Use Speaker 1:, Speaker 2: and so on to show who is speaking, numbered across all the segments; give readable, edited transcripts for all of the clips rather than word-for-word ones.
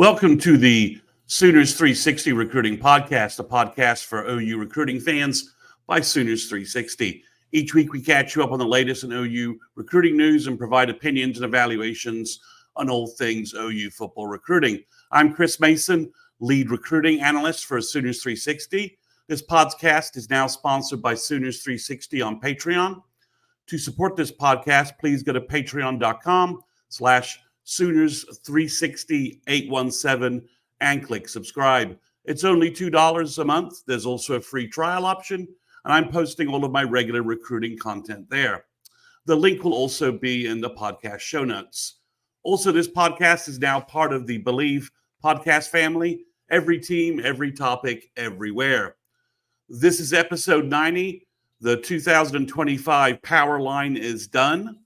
Speaker 1: Welcome to the Sooners 360 Recruiting Podcast, a podcast for OU recruiting fans by Sooners 360. Each week we catch you up on the latest in OU recruiting news and provide opinions and evaluations on all things OU football recruiting. I'm Chris Mason, lead recruiting analyst for Sooners 360. This podcast is now sponsored by Sooners 360 on Patreon. To support this podcast, please go to patreon.com/Sooners360817 and click subscribe. It's only $2 a month. There's also a free trial option, and I'm posting all of my regular recruiting content there. The link will also be in the podcast show notes. Also, this podcast is now part of the Believe podcast family. Every team, every topic, everywhere. This is episode 90. The 2025 Powerline is done.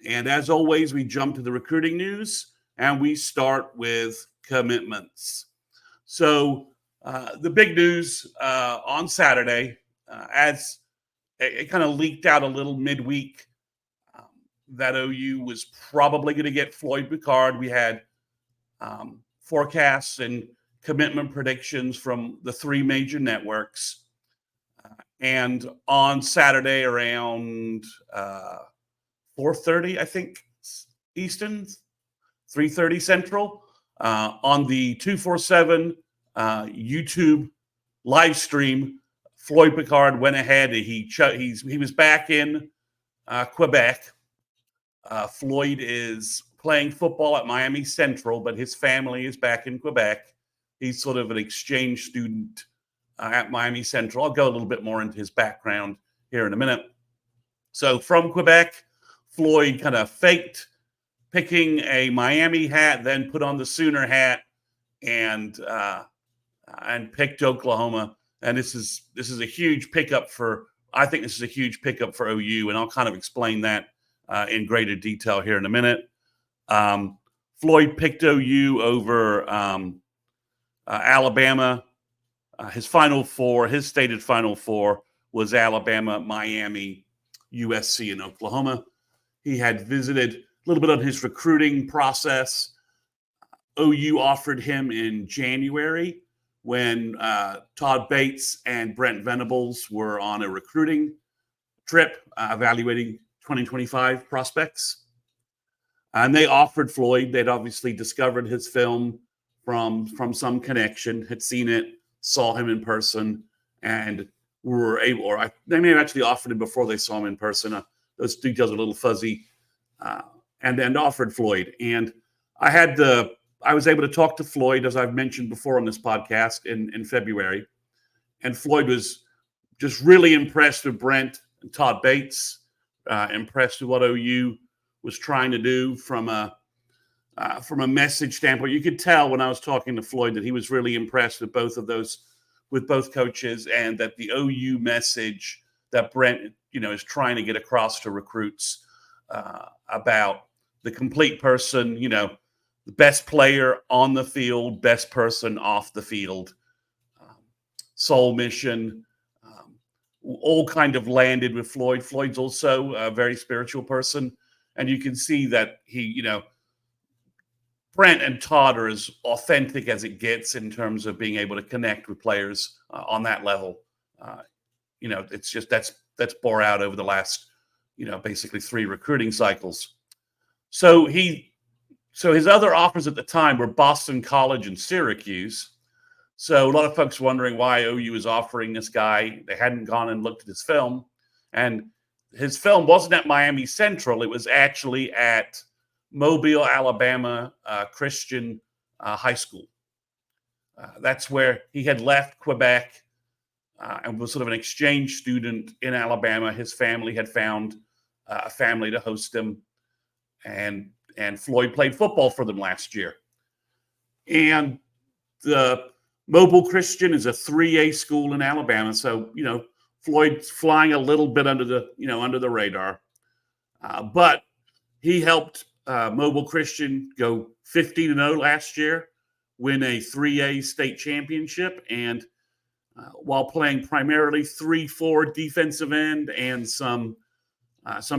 Speaker 1: And as always, we jump to the recruiting news, and we start with commitments. So the big news on Saturday, as it kind of leaked out a little midweek, that OU was probably going to get Floyd Boucard. We had forecasts and commitment predictions from the three major networks. And on Saturday around 4:30, I think, Eastern, 3:30 Central, on the 247 YouTube live stream, Floyd Boucard went ahead and he was back in Quebec. Floyd is playing football at Miami Central, but his family is back in Quebec. He's sort of an exchange student at Miami Central. I'll go a little bit more into his background here in a minute. So from Quebec, Floyd kind of faked picking a Miami hat, then put on the Sooner hat and picked Oklahoma. And this is a huge pickup for OU, and I'll kind of explain that in greater detail here in a minute. Floyd picked OU over Alabama. His stated Final Four was Alabama, Miami, USC, and Oklahoma. He had visited a little bit on his recruiting process. OU offered him in January when Todd Bates and Brent Venables were on a recruiting trip evaluating 2025 prospects. And they offered Floyd. They'd obviously discovered his film from some connection, had seen it, saw him in person, and they may have actually offered him before they saw him in person. Those details are a little fuzzy, and offered Floyd. And I was able to talk to Floyd, as I've mentioned before on this podcast, in February. And Floyd was just really impressed with Brent and Todd Bates, impressed with what OU was trying to do from a message standpoint. You could tell when I was talking to Floyd that he was really impressed with both coaches, and that the OU message that Brent, is trying to get across to recruits about the complete person, the best player on the field, best person off the field, soul mission, all kind of landed with Floyd. Floyd's also a very spiritual person, and you can see that Brent and Todd are as authentic as it gets in terms of being able to connect with players on that level. It's just that's bore out over the last, basically 3 recruiting cycles. So his other offers at the time were Boston College and Syracuse. So a lot of folks wondering why OU is offering this guy. They hadn't gone and looked at his film, and his film wasn't at Miami Central. It was actually at Mobile, Alabama Christian High School. That's where he had left Quebec and was sort of an exchange student in Alabama. His family had found a family to host him, and Floyd played football for them last year. And the Mobile Christian is a 3A school in Alabama, so Floyd's flying a little bit under the radar, but he helped Mobile Christian go 15-0 last year, win a 3A state championship, and while playing primarily 3-4 defensive end and some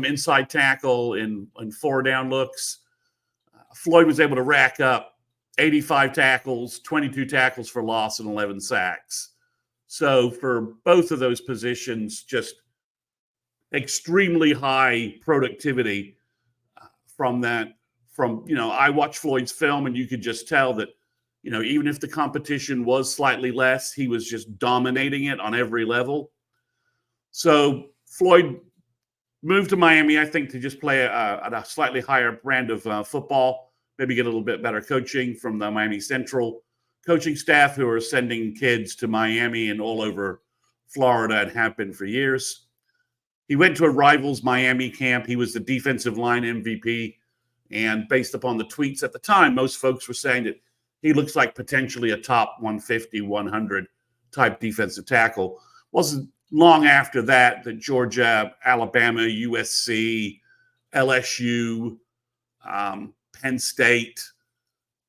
Speaker 1: inside tackle in 4-down looks, Floyd was able to rack up 85 tackles, 22 tackles for loss, and 11 sacks. So for both of those positions, just extremely high productivity from that. I watched Floyd's film, and you could just tell that, even if the competition was slightly less, he was just dominating it on every level. So Floyd moved to Miami, I think, to just play at a slightly higher brand of football, maybe get a little bit better coaching from the Miami Central coaching staff, who are sending kids to Miami and all over Florida and have been for years. He went to a rival's Miami camp. He was the defensive line MVP. And based upon the tweets at the time, most folks were saying that he looks like potentially a top 150, 100 type defensive tackle. Wasn't long after that Georgia, Alabama, USC, LSU, Penn State,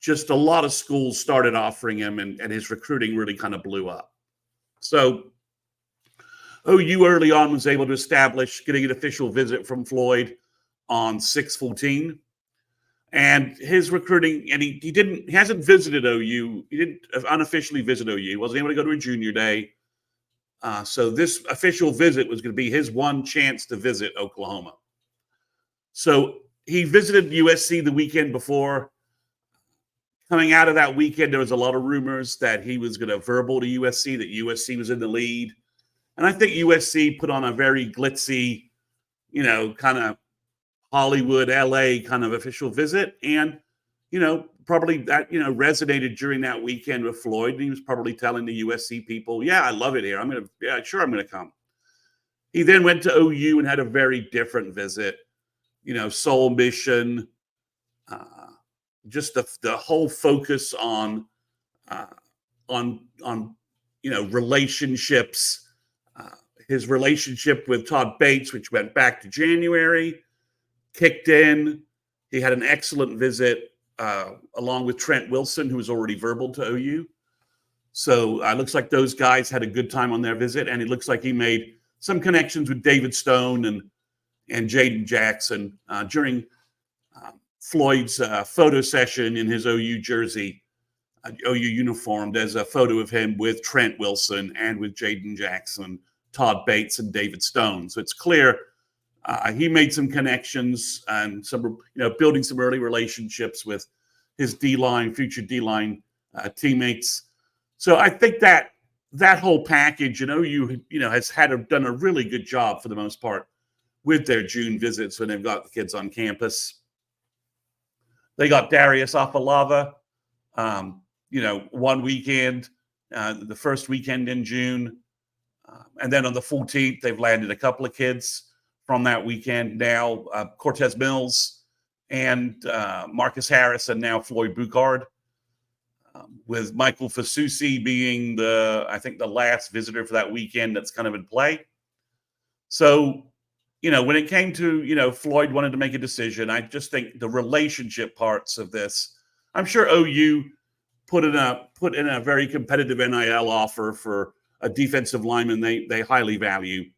Speaker 1: just a lot of schools started offering him, and his recruiting really kind of blew up. So OU early on was able to establish getting an official visit from Floyd on 6/14. And his recruiting, and he hasn't visited OU. He didn't unofficially visit OU. He wasn't able to go to a junior day. So this official visit was going to be his one chance to visit Oklahoma. So he visited USC the weekend before. Coming out of that weekend, there was a lot of rumors that he was going to verbal to USC, that USC was in the lead. And I think USC put on a very glitzy, kind of Hollywood, LA kind of official visit. And, probably that, resonated during that weekend with Floyd. And he was probably telling the USC people, yeah, I love it here. I'm going to come. He then went to OU and had a very different visit, soul mission, just the whole focus on relationships, his relationship with Todd Bates, which went back to January, kicked in. He had an excellent visit along with Trent Wilson, who was already verbal to OU. So it looks like those guys had a good time on their visit, and it looks like he made some connections with David Stone and Jaden Jackson during Floyd's photo session in his OU jersey, OU uniform. There's a photo of him with Trent Wilson and with Jaden Jackson, Todd Bates, and David Stone. So it's clear he made some connections and some, building some early relationships with his future D-line teammates. So I think that whole package, OU, has done a really good job for the most part with their June visits when they've got the kids on campus. They got Darius Afalava, one weekend, the first weekend in June. And then on the 14th, they've landed a couple of kids from that weekend now, Cortez Mills and Marcus Harris, and now Floyd Boucard, with Michael Fasusi being the last visitor for that weekend that's kind of in play. So, when it came to, Floyd wanted to make a decision, I just think the relationship parts of this, I'm sure OU put in a very competitive NIL offer for a defensive lineman they highly value.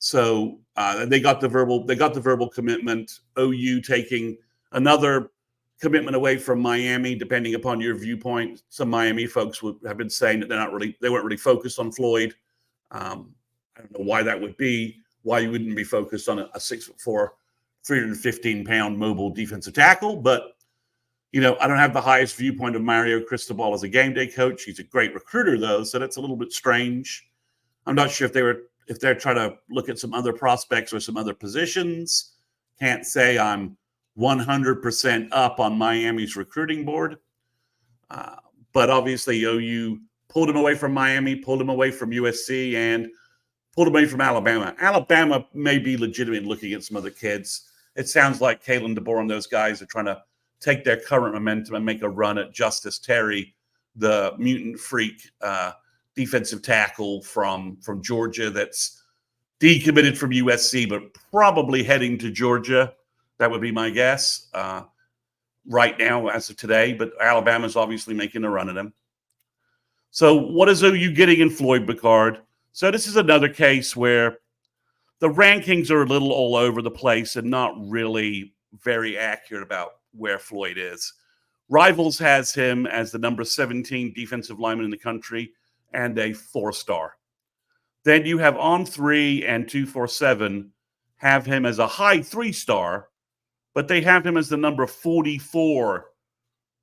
Speaker 1: So they got the verbal commitment. OU taking another commitment away from Miami, depending upon your viewpoint. Some Miami folks have been saying that they weren't really focused on Floyd. I don't know why that would be. Why you wouldn't be focused on a 6'4", 315-pound mobile defensive tackle. But, I don't have the highest viewpoint of Mario Cristobal as a game day coach. He's a great recruiter, though, so that's a little bit strange. I'm not sure if they're trying to look at some other prospects or some other positions. Can't say I'm 100% up on Miami's recruiting board. But obviously, OU pulled him away from Miami, pulled him away from USC, and pulled away from Alabama. Alabama may be legitimate looking at some other kids. It sounds like Kalen DeBoer and those guys are trying to take their current momentum and make a run at Justice Terry, the mutant freak defensive tackle from Georgia that's decommitted from USC, but probably heading to Georgia. That would be my guess right now as of today. But Alabama's obviously making a run at him. So what is OU getting in Floyd Boucard? So this is another case where the rankings are a little all over the place and not really very accurate about where Floyd is. Rivals has him as the number 17 defensive lineman in the country and a 4-star. Then you have On3 and 247 have him as a high 3-star, but they have him as the number 44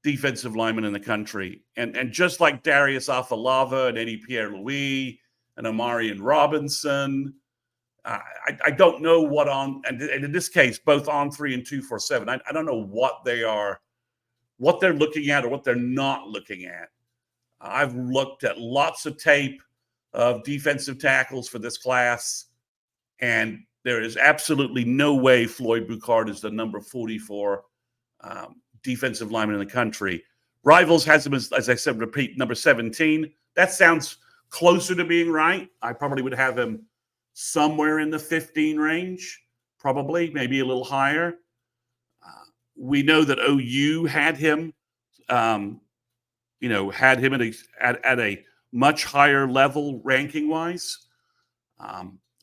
Speaker 1: defensive lineman in the country. And just like Darius Afalava and Eddie Pierre-Louis and Amarian Robinson, I don't know what and in this case, both On3 and 247, I don't know what they're looking at or what they're not looking at. I've looked at lots of tape of defensive tackles for this class, and there is absolutely no way Floyd Boucard is the number 44 defensive lineman in the country. Rivals has him as I said, repeat, number 17. That sounds closer to being right. I probably would have him somewhere in the 15 range, probably, maybe a little higher. We know that OU had him, at a much higher level ranking wise.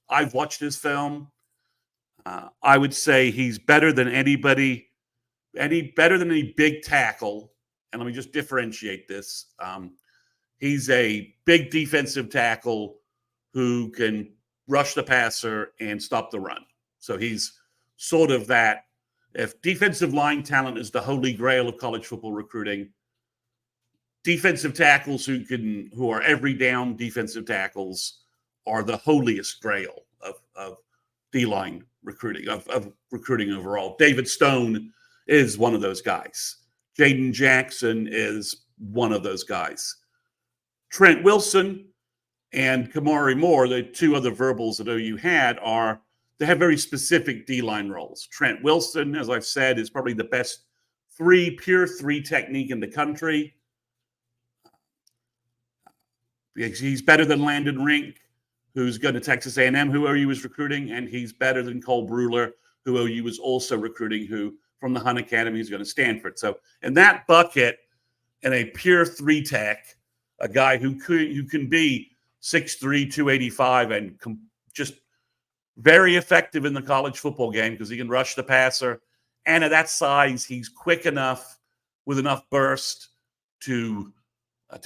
Speaker 1: I've watched his film. I would say he's better than any big tackle. And let me just differentiate this. He's a big defensive tackle who can rush the passer and stop the run. So he's sort of that. If defensive line talent is the holy grail of college football recruiting, defensive tackles who are every down defensive tackles are the holiest grail of D-line recruiting, of recruiting overall. David Stone is one of those guys. Jaden Jackson is one of those guys. Trent Wilson and Kamari Moore, the two other verbals that OU had, they have very specific D-line roles. Trent Wilson, as I've said, is probably the best pure three technique in the country. He's better than Landon Rink, who's going to Texas A&M, who OU was recruiting, and he's better than Cole Bruler, who OU was also recruiting, who from the Hunt Academy is going to Stanford. So in that bucket, in a pure three tech, a guy who can be 6'3", 285, and just very effective in the college football game because he can rush the passer. And at that size, he's quick enough with enough burst to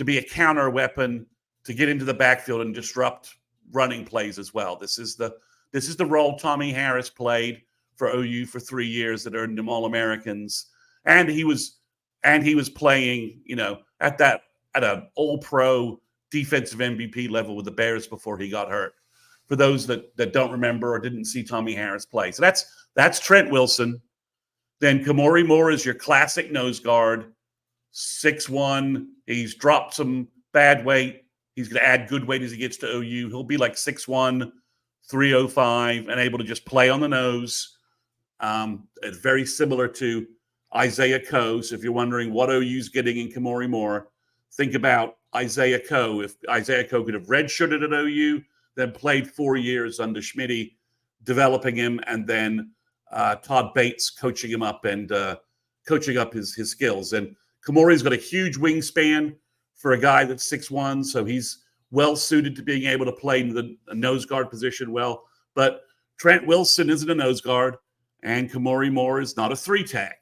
Speaker 1: be a counter weapon, to get into the backfield and disrupt running plays as well. This is the role Tommy Harris played for OU for 3 years that earned him All-Americans. And he was playing, at an all-pro defensive MVP level with the Bears before he got hurt. For those that don't remember or didn't see Tommy Harris play. So that's Trent Wilson. Then Kamari Moore is your classic nose guard, 6'1". He's dropped some bad weight. He's going to add good weight as he gets to OU. He'll be like 6'1", 305, and able to just play on the nose. It's very similar to Isaiah Coe. So if you're wondering what OU's getting in Kamari Moore, think about Isaiah Coe. If Isaiah Coe could have redshirted at OU, then played 4 years under Schmitty, developing him, and then Todd Bates coaching him up and coaching up his skills. And Kamari's got a huge wingspan for a guy that's 6'1", so he's well suited to being able to play in the nose guard position well. But Trent Wilson isn't a nose guard, and Kamari Moore is not a three tech.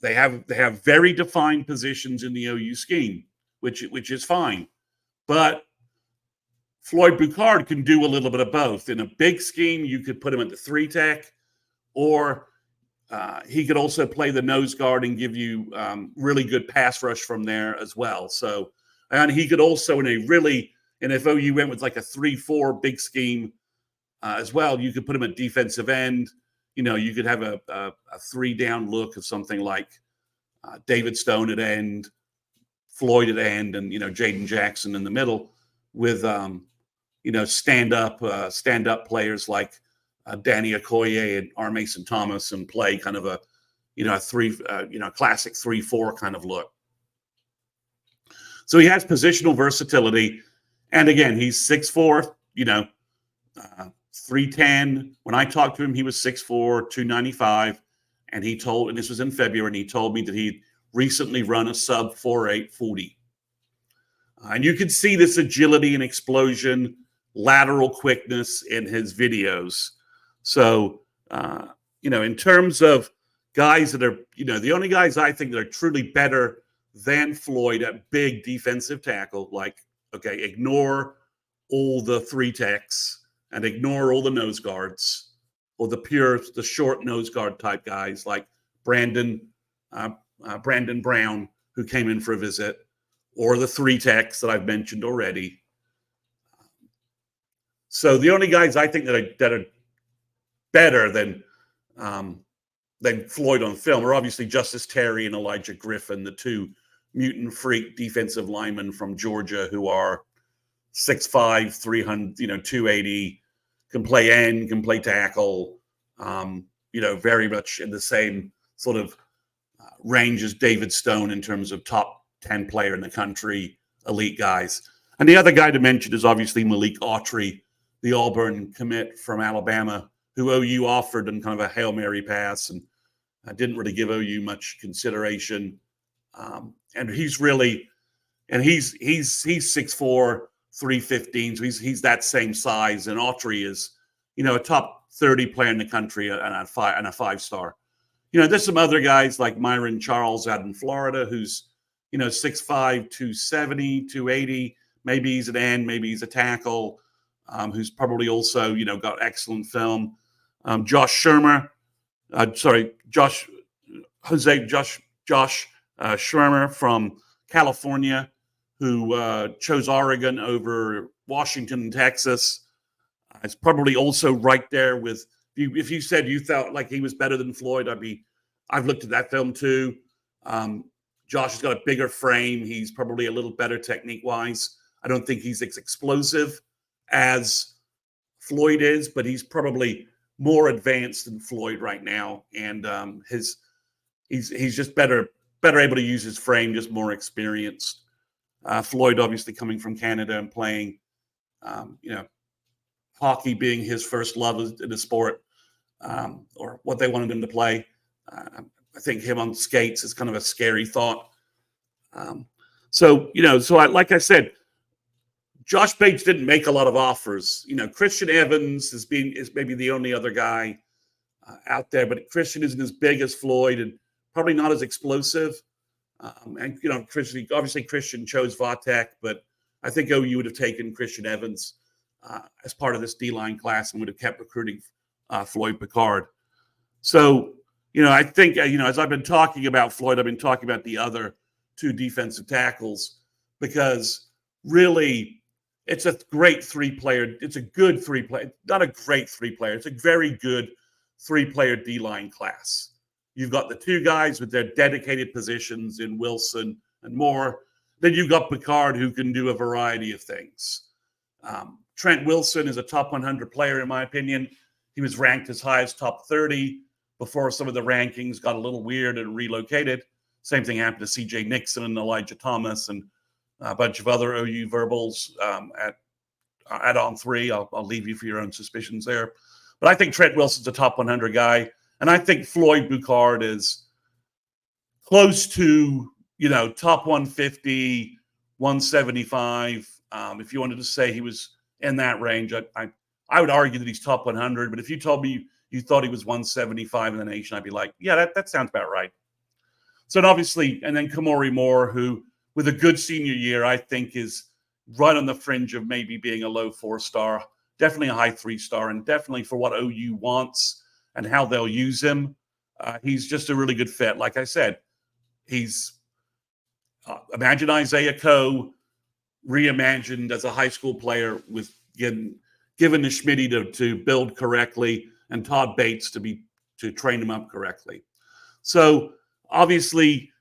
Speaker 1: They have very defined positions in the OU scheme, which is fine. But Floyd Boucard can do a little bit of both. In a big scheme, you could put him at the three tech, or he could also play the nose guard and give you really good pass rush from there as well. So, and he could also and if OU went with like a 3-4 big scheme as well, you could put him at defensive end. You could have a 3-down look of something like David Stone at end, Floyd at end, and Jaden Jackson in the middle with stand up players like Danny Okoye and R. Mason Thomas, and play kind of a classic 3-4 kind of look. So he has positional versatility, and again, he's 6'4", 310. When I talked to him, he was 6'4", 295, and this was in February, and he told me that he'd recently run a sub 4.8 40. And you can see this agility and explosion, lateral quickness in his videos. So, in terms of guys that are, the only guys I think that are truly better than Floyd at big defensive tackle, like, okay, ignore all the three techs and ignore all the nose guards or the short nose guard type guys like Brandon Brown, who came in for a visit, or the three techs that I've mentioned already. So the only guys I think that are better than Floyd on film are obviously Justice Terry and Elijah Griffin, the two mutant freak defensive linemen from Georgia who are 6'5", 300, 280, can play end, can play tackle, very much in the same sort of range as David Stone in terms of top 10 player in the country, elite guys. And the other guy to mention is obviously Malik Autry, the Auburn commit from Alabama, who OU offered in kind of a Hail Mary pass and didn't really give OU much consideration. And he's 6'4", 315, so he's that same size. And Autry is, a top 30 player in the country and a five-star. There's some other guys like Myron Charles out in Florida who's, 6'5", 270, 280. Maybe he's an end, maybe he's a tackle, who's probably also, got excellent film. Josh Schirmer from California, who chose Oregon over Washington and Texas. It's probably also right there with, if you said you felt like he was better than Floyd, I've looked at that film too. Josh has got a bigger frame. He's probably a little better technique-wise. I don't think he's as explosive as Floyd is, but he's probably more advanced than Floyd right now. And he's just better able to use his frame, just more experienced. Floyd obviously coming from Canada and playing, hockey being his first love in the sport, or what they wanted him to play. I think him on skates is kind of a scary thought. Like I said, Josh Bates didn't make a lot of offers. Christian Evans is maybe the only other guy out there, but Christian isn't as big as Floyd and probably not as explosive. Christian chose Vatek, but I think OU would have taken Christian Evans as part of this D-line class and would have kept recruiting Floyd Boucard. So, I think, as I've been talking about Floyd, I've been talking about the other two defensive tackles because really it's a great three-player. It's a good three-player, not a great three-player. It's a very good three-player D-line class. You've got the two guys with their dedicated positions in Wilson and Moore. Then you've got Boucard, who can do a variety of things. Trent Wilson is a top 100 player, in my opinion. He was ranked as high as top 30 before some of the rankings got a little weird and relocated. Same thing happened to C.J. Nixon and Elijah Thomas and a bunch of other OU verbals at on three. I'll leave you for your own suspicions there. But I think Trent Wilson's a top 100 guy. And I think Floyd Boucard is close to, top 150, 175. If you wanted to say he was in that range, I would argue that he's top 100. But if you told me you thought he was 175 in the nation, I'd be like, yeah, that sounds about right. So and then Kamori Moore, who with a good senior year, I think is right on the fringe of maybe being a low 4-star, definitely a high 3-star, and definitely for what OU wants and how they'll use him. He's just a really good fit. Like I said, he's imagine Isaiah Coe reimagined as a high school player with given to Schmitty to build correctly and Todd Bates to train him up correctly. So obviously,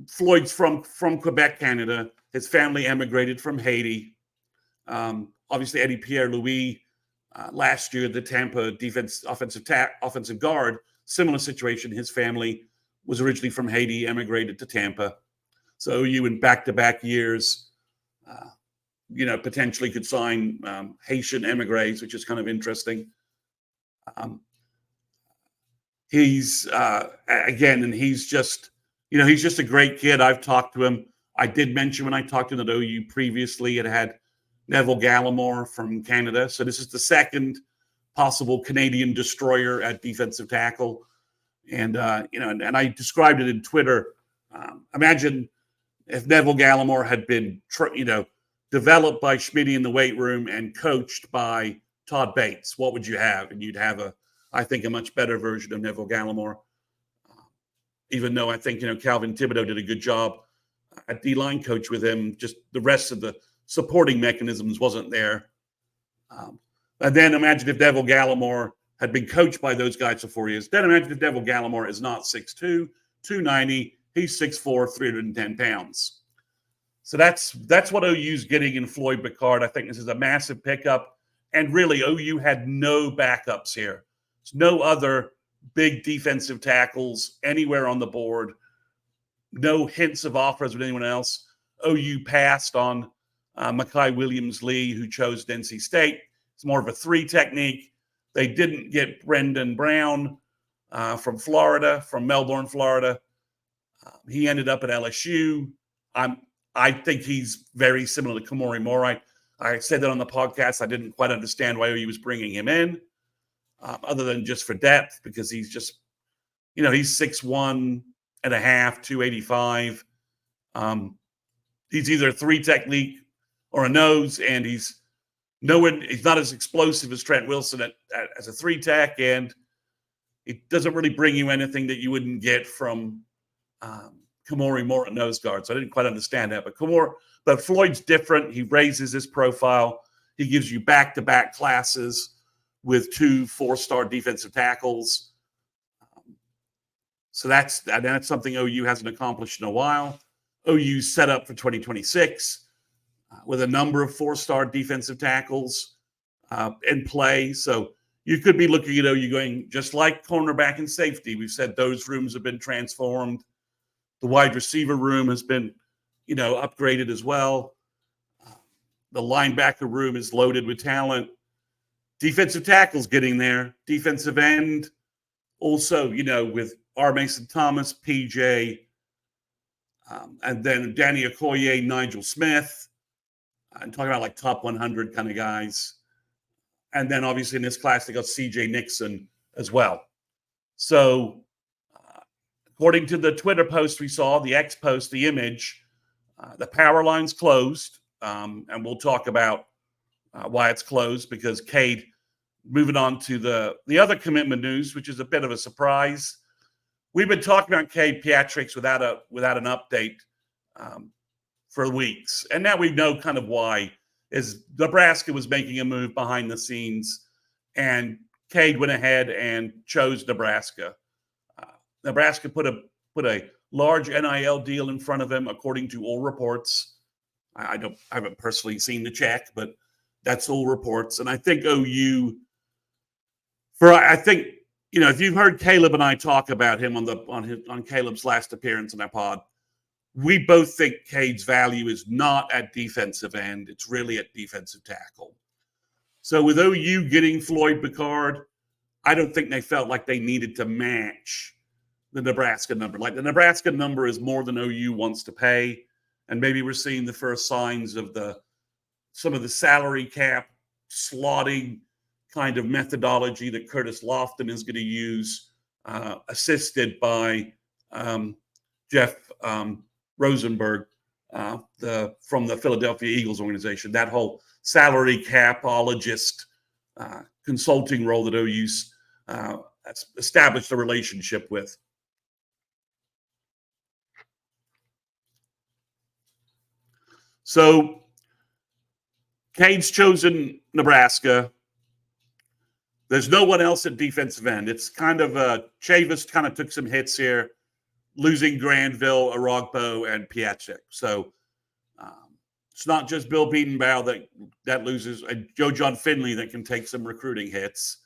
Speaker 1: Floyd's from Quebec, Canada. His family emigrated from Haiti. Obviously, Eddie Pierre-Louis last year, the Tampa offensive guard, similar situation. His family was originally from Haiti, emigrated to Tampa. So OU in back-to-back years, potentially could sign Haitian emigres, which is kind of interesting. He's just a great kid. I've talked to him. I did mention when I talked to him at OU previously, it had Neville Gallimore from Canada. So this is the second possible Canadian destroyer at defensive tackle. And, and I described it in Twitter. Imagine if Neville Gallimore had been, developed by Schmitty in the weight room and coached by Todd Bates, what would you have? And you'd have I think, a much better version of Neville Gallimore. Even though I think, Calvin Thibodeau did a good job at D-line coach with him, just the rest of the supporting mechanisms wasn't there. And then imagine if Neville Gallimore had been coached by those guys for 4 years. Then imagine if Neville Gallimore is not 6'2", 290, he's 6'4", 310 pounds. So that's what OU's getting in Floyd Boucard. I think this is a massive pickup. And really, OU had no backups here. There's no other big defensive tackles anywhere on the board. No hints of offers with anyone else. OU passed on Mekhi Williams-Lee, who chose NC State. It's more of a 3 technique. They didn't get Brendan Brown from Melbourne, Florida. He ended up at LSU. I think he's very similar to Kamori Moore. I said that on the podcast. I didn't quite understand why OU was bringing him in, other than just for depth, because he's just, he's 6'1.5", 285. He's either a 3 technique or a nose, and he's not as explosive as Trent Wilson as a 3 tech, and it doesn't really bring you anything that you wouldn't get from Kamori Moore at nose guard. So I didn't quite understand that. But Floyd's different. He raises his profile. He gives you back-to-back classes with 2 4-star defensive tackles. So that's something OU hasn't accomplished in a while. OU's set up for 2026 with a number of 4-star defensive tackles in play. So you could be looking at OU going, just like cornerback and safety. We've said those rooms have been transformed. The wide receiver room has been, upgraded as well. The linebacker room is loaded with talent. Defensive tackles getting there. Defensive end also, with R. Mason Thomas, PJ, and then Danny Okoye, Nigel Smith. I'm talking about like top 100 kind of guys. And then obviously in this class, they got CJ Nixon as well. So according to the Twitter post we saw, the X post, the image, the power line's closed. And we'll talk about why it's closed, because Cade, moving on to the other commitment news, which is a bit of a surprise. We've been talking about Cade Pietrix without an update for weeks. And now we know kind of why. Is Nebraska was making a move behind the scenes, and Cade went ahead and chose Nebraska. Nebraska put a large NIL deal in front of him, according to all reports. I haven't personally seen the check, but that's all reports. And I think OU, if you've heard Caleb and I talk about him on Caleb's last appearance in our pod, we both think Cade's value is not at defensive end. It's really at defensive tackle. So with OU getting Floyd Boucard, I don't think they felt like they needed to match the Nebraska number. Like, the Nebraska number is more than OU wants to pay. And maybe we're seeing the first signs of some of the salary cap slotting kind of methodology that Curtis Lofton is going to use, assisted by Jeff Rosenberg from the Philadelphia Eagles organization. That whole salary capologist consulting role that OU's established a relationship with. So Cade's chosen Nebraska. There's no one else at defensive end. It's kind of Chavis kind of took some hits here, losing Granville, Arogbo, and Pietrix. So it's not just Bill Beatonbow that loses, and Joe John Finley that can take some recruiting hits.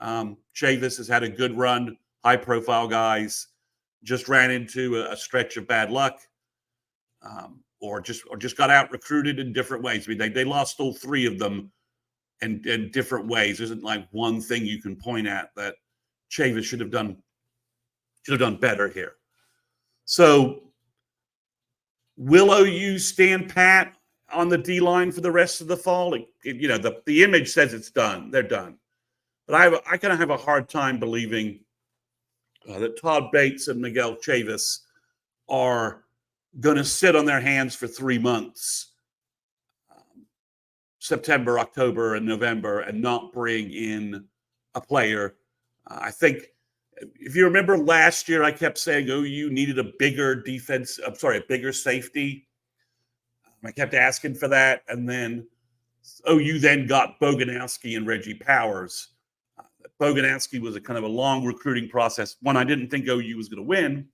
Speaker 1: Chavis has had a good run, high-profile guys, just ran into a stretch of bad luck, or just got out recruited in different ways. I mean, they lost all 3 of them in different ways. There isn't like one thing you can point at that Chavis should have done better here. So will OU stand pat on the D line for the rest of the fall? The image says it's done. They're done. But I kind of have a hard time believing that Todd Bates and Miguel Chavis are going to sit on their hands for 3 months, September, October, and November, and not bring in a player. I think if you remember last year, I kept saying OU needed a bigger defense. I'm sorry, a bigger safety. I kept asking for that, and then OU then got Boganowski and Reggie Powers. Boganowski was a kind of a long recruiting process. One, I didn't think OU was going to win.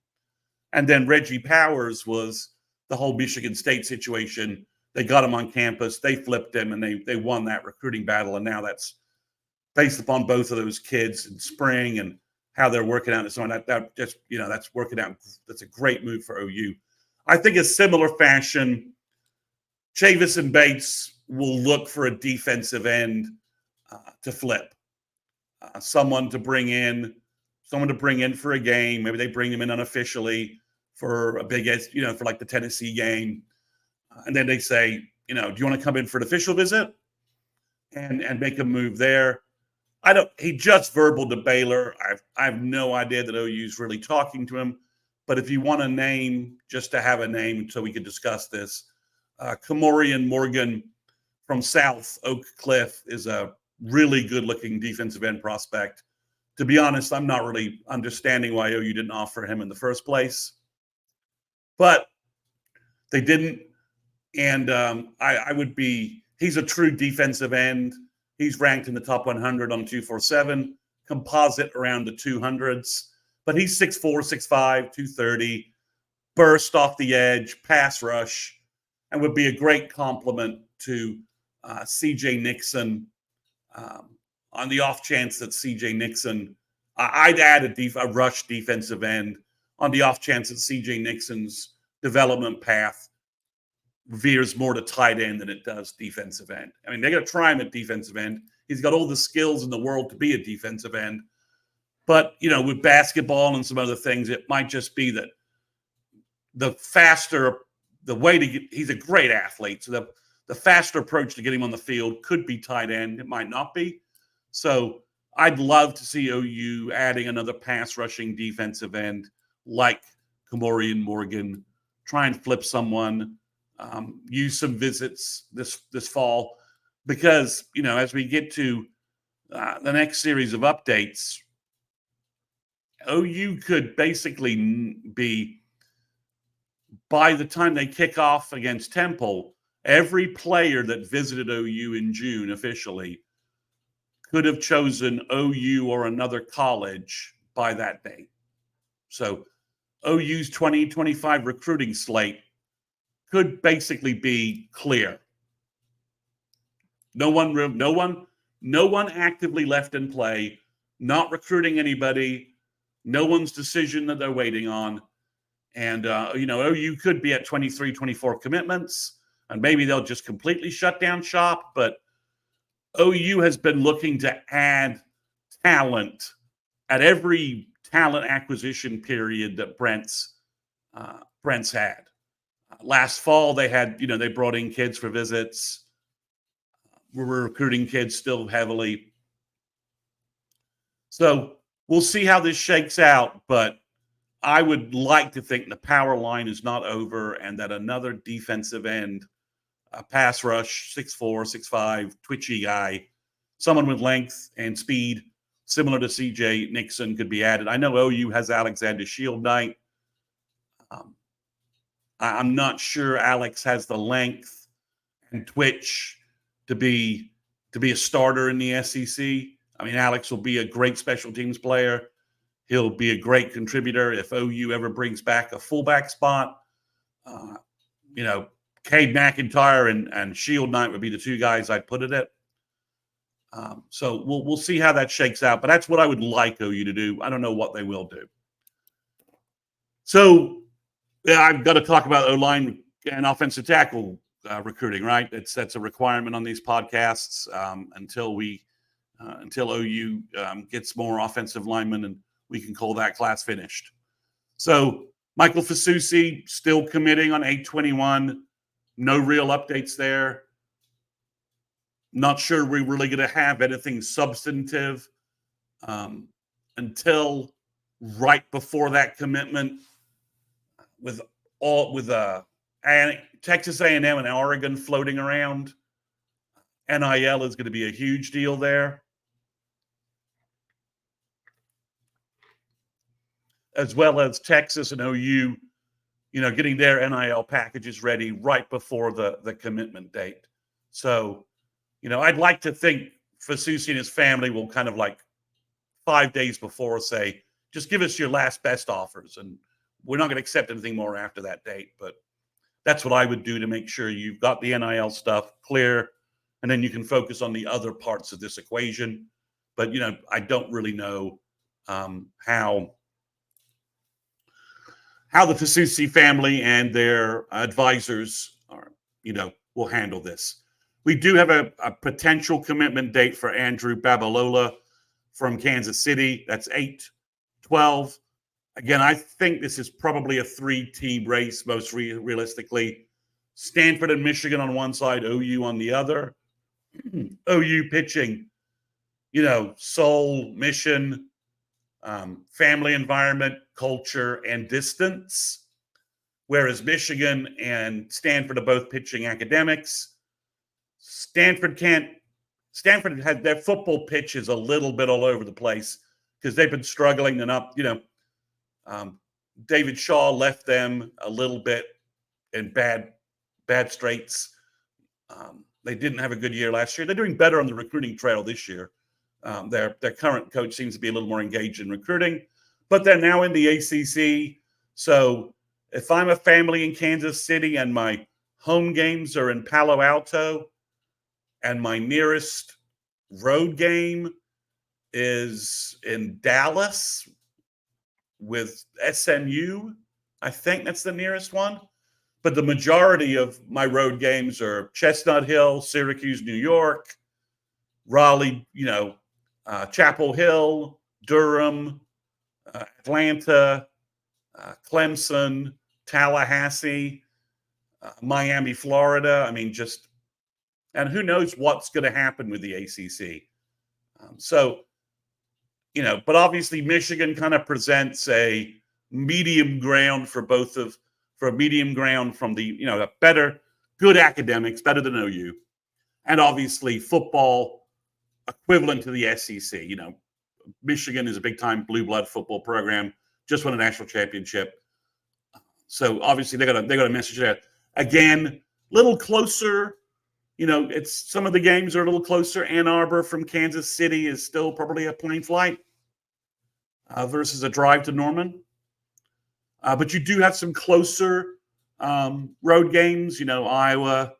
Speaker 1: And then Reggie Powers was the whole Michigan State situation. They got him on campus, they flipped him, and they won that recruiting battle. And now that's based upon both of those kids in spring and how they're working out and so on. That just, that's working out. That's a great move for OU. I think a similar fashion, Chavis and Bates will look for a defensive end to flip. Someone to bring in for a game. Maybe they bring him in unofficially for a big, for like the Tennessee game. And then they say, do you want to come in for an official visit and make a move there? He just verbal to Baylor. I have no idea that OU's really talking to him. But if you want a name, just to have a name so we could discuss this, Kamorian Morgan from South Oak Cliff is a really good-looking defensive end prospect. To be honest, I'm not really understanding why OU didn't offer him in the first place. But they didn't. And he's a true defensive end. He's ranked in the top 100 on 247, composite around the 200s. But he's 6'4", 6'5", 230, burst off the edge, pass rush, and would be a great complement to C.J. Nixon on the off chance that C.J. Nixon, I'd add a rush defensive end on the off chance that C.J. Nixon's development path veers more to tight end than it does defensive end. I mean, they're going to try him at defensive end. He's got all the skills in the world to be a defensive end. But, with basketball and some other things, it might just be that he's a great athlete. So the faster approach to get him on the field could be tight end. It might not be. So I'd love to see OU adding another pass rushing defensive end like Kamorian Morgan, try and flip someone, use some visits this fall, because, as we get to the next series of updates, OU could basically be, by the time they kick off against Temple, every player that visited OU in June officially could have chosen OU or another college by that date. So OU's 2025 recruiting slate could basically be clear. No one actively left in play, not recruiting anybody, no one's decision that they're waiting on. And, OU could be at 23, 24 commitments, and maybe they'll just completely shut down shop. But OU has been looking to add talent at every talent acquisition period that Brent's had. Last fall, they brought in kids for visits. We're recruiting kids still heavily. So we'll see how this shakes out, but I would like to think the power line is not over and that another defensive end, a pass rush, 6'4", 6'5", twitchy guy, someone with length and speed, similar to C.J. Nixon, could be added. I know OU has Alexander Shield Knight. I'm not sure Alex has the length and twitch to be a starter in the SEC. I mean, Alex will be a great special teams player. He'll be a great contributor if OU ever brings back a fullback spot. Cade McIntyre and Shield Knight would be the two guys I'd put it at. So we'll see how that shakes out. But that's what I would like OU to do. I don't know what they will do. So I've got to talk about O-line and offensive tackle recruiting, right? That's a requirement on these podcasts until OU gets more offensive linemen and we can call that class finished. So Michael Fasusi still committing on 8/21. No real updates there. Not sure we're really going to have anything substantive until right before that commitment with Texas A&M and Oregon floating around. NIL is going to be a huge deal there, as well as Texas and OU, getting their NIL packages ready right before the commitment date. So, I'd like to think Fasusi and his family will kind of like 5 days before say, just give us your last best offers, and we're not going to accept anything more after that date. But that's what I would do to make sure you've got the NIL stuff clear, and then you can focus on the other parts of this equation. But, I don't really know how the Fasusi family and their advisors will handle this. We do have a potential commitment date for Andrew Babalola from Kansas City. That's 8/12. Again, I think this is probably a 3-team race, most realistically. Stanford and Michigan on one side, OU on the other. OU pitching, soul, mission, family environment, culture, and distance. Whereas Michigan and Stanford are both pitching academics. Stanford had their football pitch is a little bit all over the place because they've been struggling David Shaw left them a little bit in bad straits. They didn't have a good year last year. They're doing better on the recruiting trail this year. Their current coach seems to be a little more engaged in recruiting, but they're now in the ACC. So if I'm a family in Kansas City and my home games are in Palo Alto and my nearest road game is in Dallas with SMU, I think that's the nearest one. But the majority of my road games are Chestnut Hill, Syracuse, New York, Raleigh, Chapel Hill, Durham, Atlanta, Clemson, Tallahassee, Miami, Florida. And who knows what's going to happen with the ACC. But obviously Michigan kind of presents a medium ground for a medium ground from the, good academics, better than OU. And obviously football equivalent to the SEC. Michigan is a big time blue blood football program, just won a national championship. So obviously they're gonna message that. Again, little closer. It's some of the games are a little closer. Ann Arbor from Kansas City is still probably a plane flight versus a drive to Norman. But you do have some closer road games. Iowa,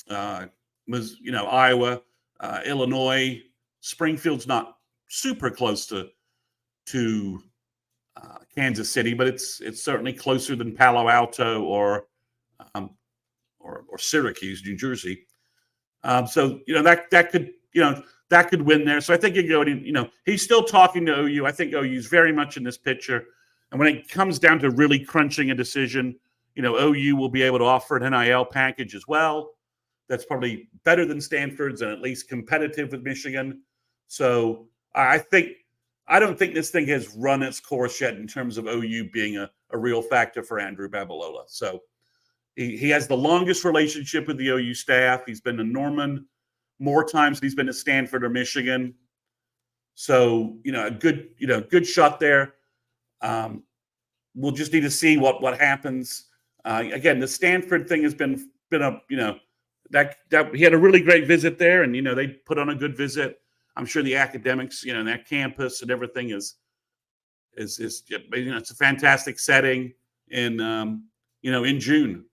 Speaker 1: Iowa, Illinois. Springfield's not super close to Kansas City, but it's certainly closer than Palo Alto or Syracuse, New Jersey. So that could win there. So I think he's still talking to OU. I think OU's very much in this picture. And when it comes down to really crunching a decision, OU will be able to offer an NIL package as well. That's probably better than Stanford's and at least competitive with Michigan. So I don't think this thing has run its course yet in terms of OU being a real factor for Andrew Babalola. So he has the longest relationship with the OU staff. He's been to Norman more times than he's been to Stanford or Michigan. So, a good shot there. We'll just need to see what happens. Again, the Stanford thing has been that he had a really great visit there, and they put on a good visit. I'm sure the academics, that campus and everything is it's a fantastic setting in June.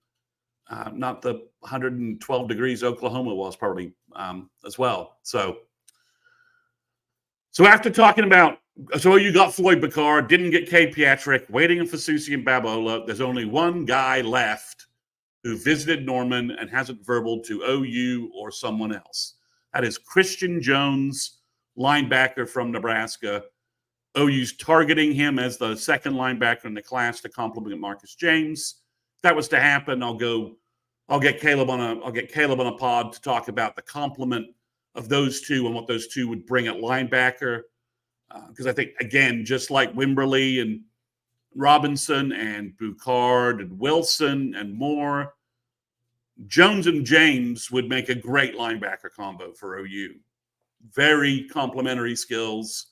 Speaker 1: Not the 112 degrees Oklahoma was probably as well. So after talking about, you got Floyd Boucard, didn't get K. Pietrek, waiting for Fasusi and Babalola. There's only one guy left who visited Norman and hasn't verbaled to OU or someone else. That is Christian Jones, linebacker from Nebraska. OU's targeting him as the second linebacker in the class to complement Marcus James. If that was to happen, I'll get Caleb on a pod to talk about the complement of those two and what those two would bring at linebacker. Because I think, again, just like Wimberly and Robinson and Boucard and Wilson and Moore, Jones and James would make a great linebacker combo for OU. Very complementary skills.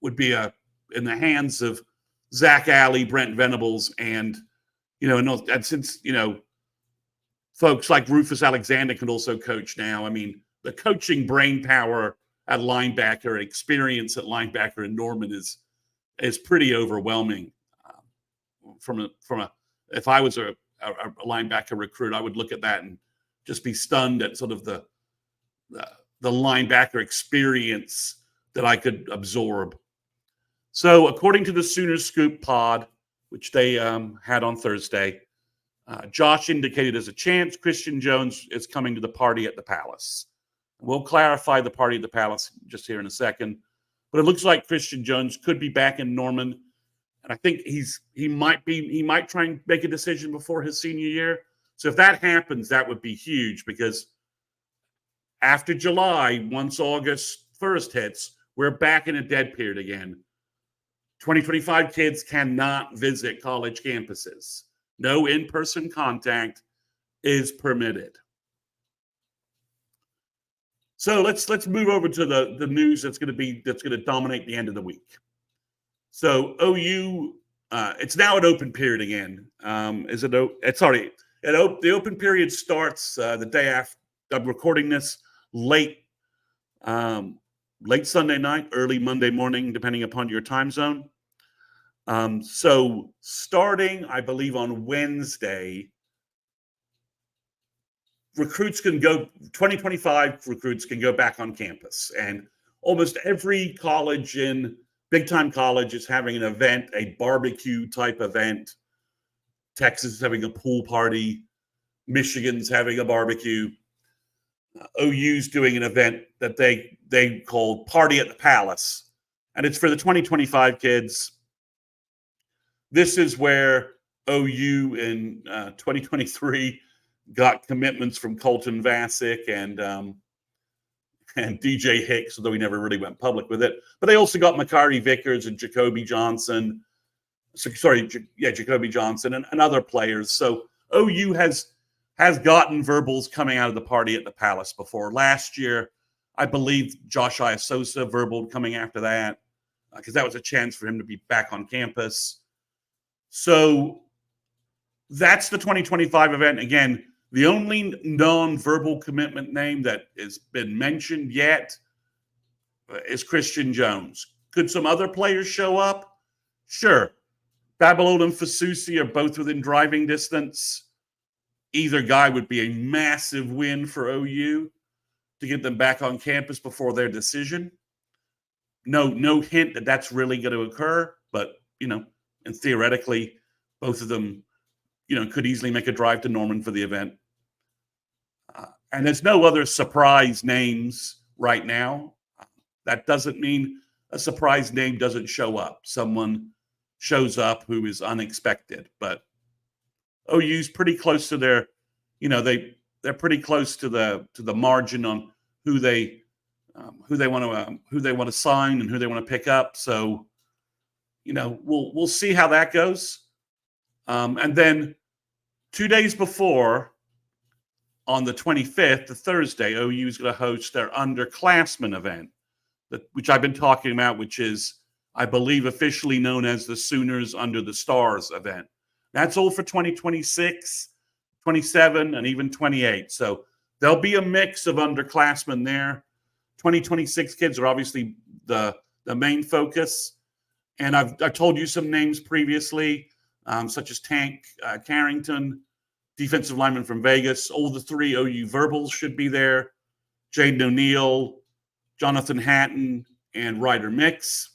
Speaker 1: Would be in the hands of Zach Alley, Brent Venables, and since folks like Rufus Alexander can also coach now. I mean, the coaching brain power at linebacker, experience at linebacker in Norman is pretty overwhelming. If I was a linebacker recruit, I would look at that and just be stunned at sort of the linebacker experience that I could absorb. So, according to the Sooner Scoop pod, which they had on Thursday, Josh indicated there's a chance Christian Jones is coming to the party at the Palace. We'll clarify the party at the Palace just here in a second. But it looks like Christian Jones could be back in Norman. And I think he might try and make a decision before his senior year. So if that happens, that would be huge, because after July, once August 1st hits, we're back in a dead period again. 2025 kids cannot visit college campuses. No in-person contact is permitted. So let's move over to the news that's going to dominate the end of the week. So OU, it's now an open period again. The open period starts the day after I'm recording this, late Sunday night, early Monday morning, depending upon your time zone. So starting, I believe, on Wednesday, 2025 recruits can go back on campus. And almost every college in big-time college is having an event, a barbecue-type event. Texas is having a pool party. Michigan's having a barbecue. OU's doing an event that they call Party at the Palace. And it's for the 2025 kids. This is where OU in 2023 got commitments from Colton Vasek and DJ Hicks, although he never really went public with it. But they also got Makari Vickers and Jacoby Johnson. Jacoby Johnson and other players. So OU has gotten verbals coming out of the Party at the Palace before. Last year, I believe Josh Iasosa verbaled coming after that, because that was a chance for him to be back on campus. So that's the 2025 event. Again, the only non-verbal commitment name that has been mentioned yet is Christian Jones. Could some other players show up? Sure. Babalola and Fasusi are both within driving distance. Either guy would be a massive win for OU to get them back on campus before their decision. No hint that that's really going to occur, but, and theoretically, both of them, could easily make a drive to Norman for the event. And there's no other surprise names right now. That doesn't mean a surprise name doesn't show up. Someone shows up who is unexpected, but OU's pretty close to their, they're pretty close to the margin on who they want to sign and who they want to pick up. So, we'll see how that goes. And then 2 days before, on the 25th, the Thursday, OU is going to host their underclassmen event, which I've been talking about, which is, I believe, officially known as the Sooners Under the Stars event. That's all for 2026, 27, and even 28. So there'll be a mix of underclassmen there. 2026 kids are obviously the main focus. And I've told you some names previously, such as Tank Carrington, defensive lineman from Vegas. All the three OU verbals should be there. Jaden O'Neal, Jonathan Hatton, and Ryder Mix.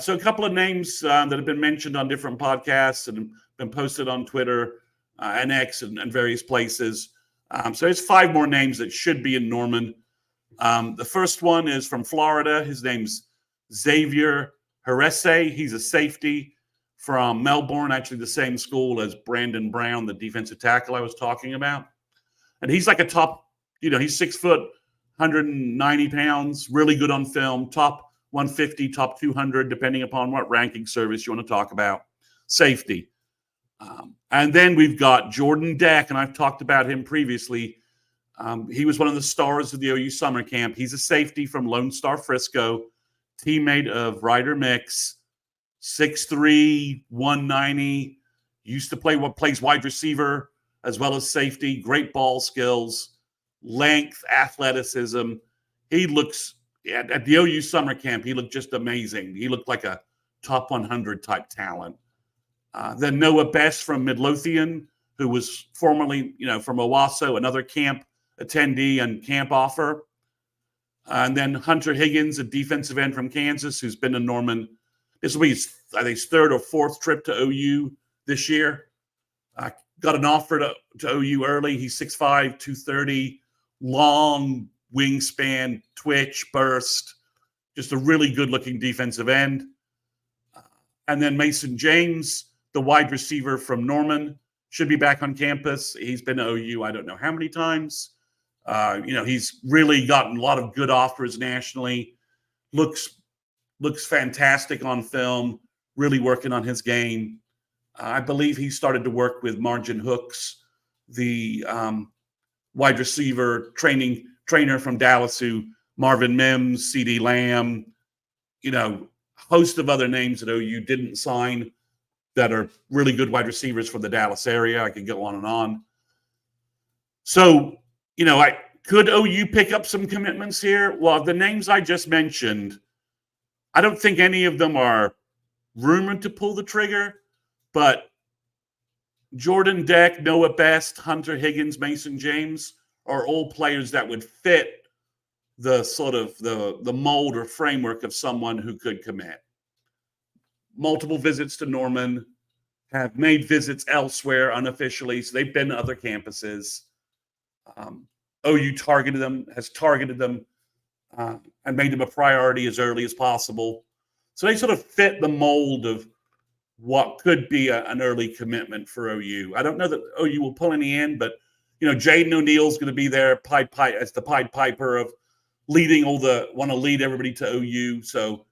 Speaker 1: So a couple of names that have been mentioned on different podcasts and been posted on Twitter and X and various places. So there's 5 more names that should be in Norman. The first one is from Florida. His name's Xavier Harese. He's a safety from Melbourne, actually the same school as Brandon Brown, the defensive tackle I was talking about. And he's like a top, he's 6 foot, 190 pounds, really good on film, top 150, top 200, depending upon what ranking service you want to talk about. Safety. And then we've got Jordan Deck, and I've talked about him previously. He was one of the stars of the OU summer camp. He's a safety from Lone Star Frisco, teammate of Ryder Mix, 6'3", 190, used to plays wide receiver as well as safety, great ball skills, length, athleticism. He looks, at the OU summer camp, he looked just amazing. He looked like a top 100 type talent. Then Noah Best from Midlothian, who was formerly, from Owasso, another camp attendee and camp offer. And then Hunter Higgins, a defensive end from Kansas, who's been to Norman. This will be, I think, his third or fourth trip to OU this year. Got an offer to OU early. He's 6'5", 230, long wingspan, twitch, burst. Just a really good-looking defensive end. And then Mason James, the wide receiver from Norman, should be back on campus. He's been to OU I don't know how many times. He's really gotten a lot of good offers nationally. Looks fantastic on film, really working on his game. I believe he started to work with Margin Hooks, the wide receiver trainer from Dallas, Marvin Mims, CD Lamb, host of other names that OU didn't sign that are really good wide receivers for the Dallas area. I could go on and on. So, could OU pick up some commitments here? Well, the names I just mentioned, I don't think any of them are rumored to pull the trigger, but Jordan Deck, Noah Best, Hunter Higgins, Mason James are all players that would fit the sort of the mold or framework of someone who could commit. Multiple visits to Norman, have made visits elsewhere unofficially, so they've been to other campuses. OU has targeted them and made them a priority as early as possible. So they sort of fit the mold of what could be an early commitment for OU. I don't know that OU will pull any in, but Jaden O'Neal's going to be there, as the Pied Piper of leading want to lead everybody to OU. So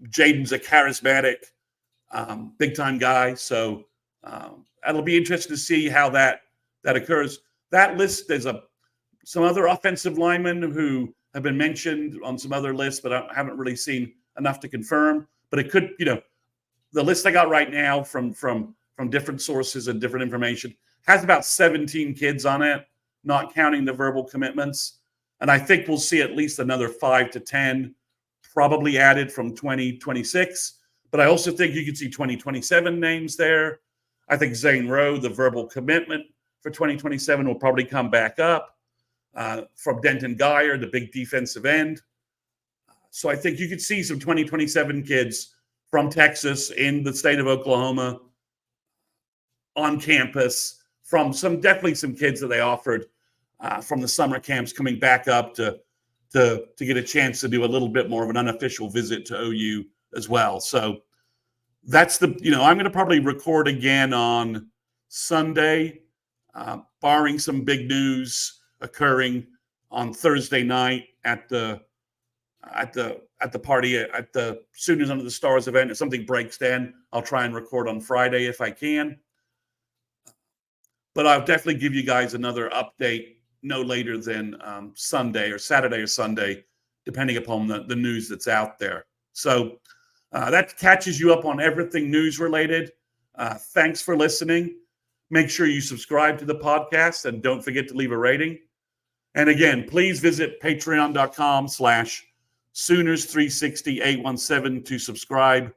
Speaker 1: Jaden's a charismatic, big time guy. So it'll be interesting to see how that occurs. That list, there's some other offensive linemen who have been mentioned on some other lists, but I haven't really seen enough to confirm. But it could, the list I got right now from different sources and different information has about 17 kids on it, not counting the verbal commitments. And I think we'll see at least another 5 to 10 probably added from 2026. But I also think you could see 2027 names there. I think Zane Rowe, the verbal commitment for 2027, will probably come back up from Denton Geyer, the big defensive end. So I think you could see some 2027 kids from Texas in the state of Oklahoma on campus, from definitely some kids that they offered from the summer camps coming back up to get a chance to do a little bit more of an unofficial visit to OU as well. So that's I'm going to probably record again on Sunday, barring some big news occurring on Thursday night at the party at the Students Under the Stars event. If something breaks then, I'll try and record on Friday if I can. But I'll definitely give you guys another update no later than Saturday or Sunday, depending upon the news that's out there. So that catches you up on everything news related. Thanks for listening. Make sure you subscribe to the podcast and don't forget to leave a rating. And again, please visit patreon.com/Sooners360817 to subscribe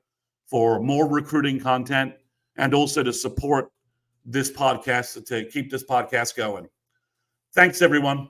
Speaker 1: for more recruiting content and also to support this podcast, to keep this podcast going. Thanks, everyone.